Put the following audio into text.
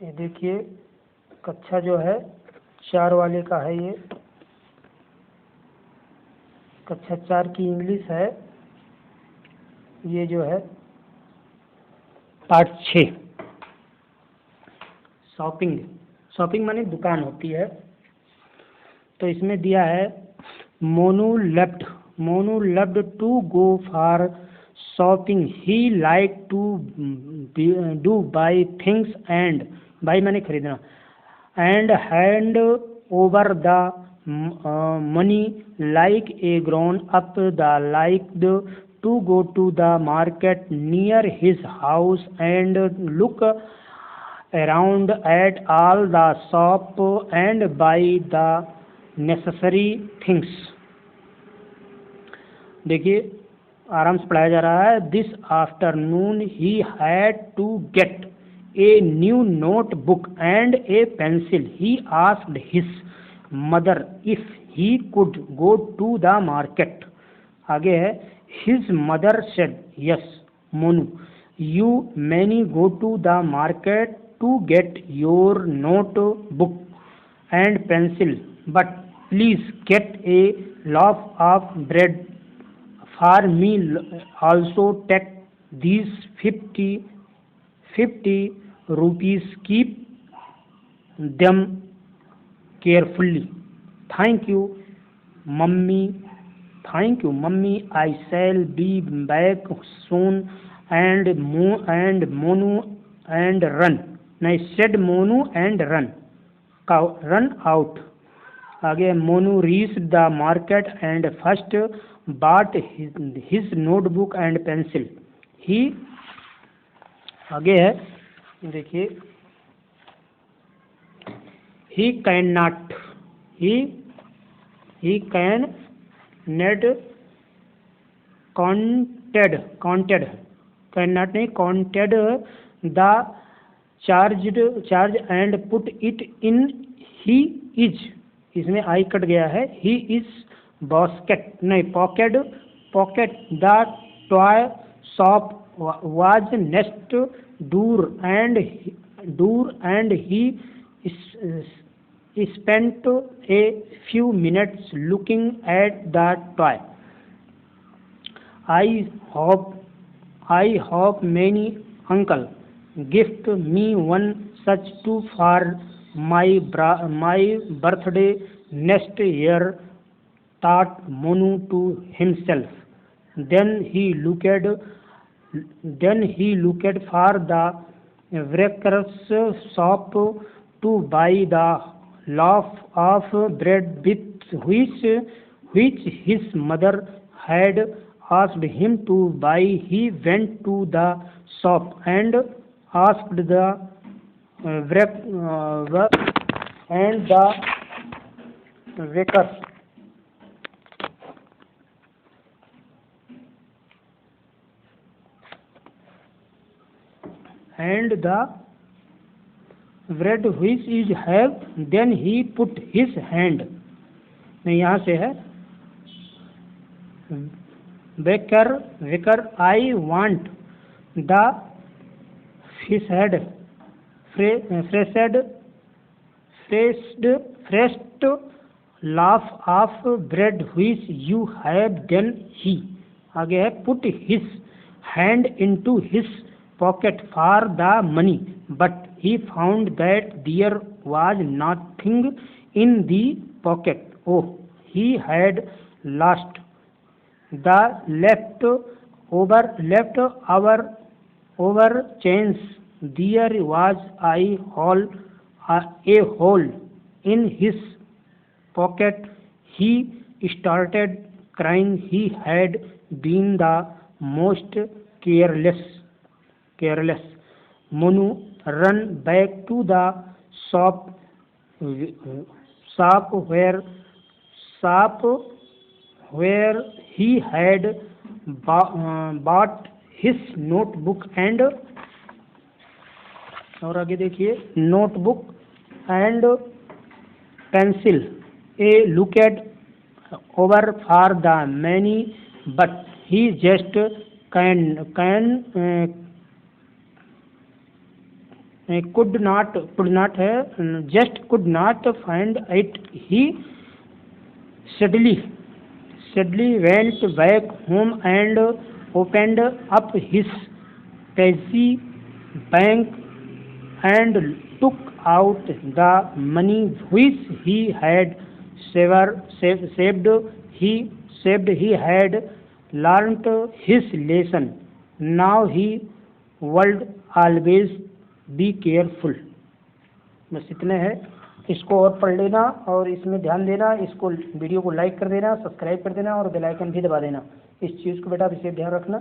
ये देखिए कक्षा जो है 4 वाले का है। ये कक्षा 4 की इंग्लिश है। ये जो है पार्ट 6 शॉपिंग। शॉपिंग माने दुकान होती है। तो इसमें दिया है Monu loved to go for shopping. He like to do buy things and buy माने खरीदना and hand over the money like a grown up. The liked to go to the market near his house and look around at all the shop and buy the necessary things. देखिए आराम से पढ़ाया जा रहा है। This afternoon he had to get a new notebook and a pencil. He asked his mother if he could go to the market. आगे है his mother said yes Monu you may go to the market to get your notebook and pencil but please get a loaf of bread for me also. Take these 50 rupees, keep them carefully. Thank you mummy, I shall be back soon. And Monu and run. I said Monu and run out. आगे Monu reached the market and first bought his notebook and pencil. He आगे है देखिए he cannot counted the charge and put it in. He is इसमें I cut गया है। He is basket नहीं pocket the toy shop was next door and he spent a few minutes looking at the toy. I hope many uncle gift me one such too for my birthday next year, thought Monu to himself. Then he looked for the baker's shop to buy the loaf of bread with which his mother had asked him to buy. He went to the shop and asked the and the baker and the bread which is have. Then he put his hand नहीं यहाँ से है baker I want the fresh loaf of bread which you have. Then he आगे है put his hand into his pocket for the money, but he found that there was nothing in the pocket. Oh, he had lost the leftover change. There was a hole in his pocket. He started crying. He had been the most careless. Monu ran back to the shop where he had bought his notebook and और आगे देखिए notebook and pencil. A looked over for the many, but he just could not है, just could not find it. He suddenly went back home and opened up his piggy bank and took out the money which he had saved. He had learnt his lesson. Now he would always be careful. बस इतने हैं, इसको और पढ़ लेना और इसमें ध्यान देना, इसको वीडियो को लाइक कर देना, सब्सक्राइब कर देना और बेल आइकन भी दबा देना। इस चीज़ को बेटा विशेष ध्यान रखना।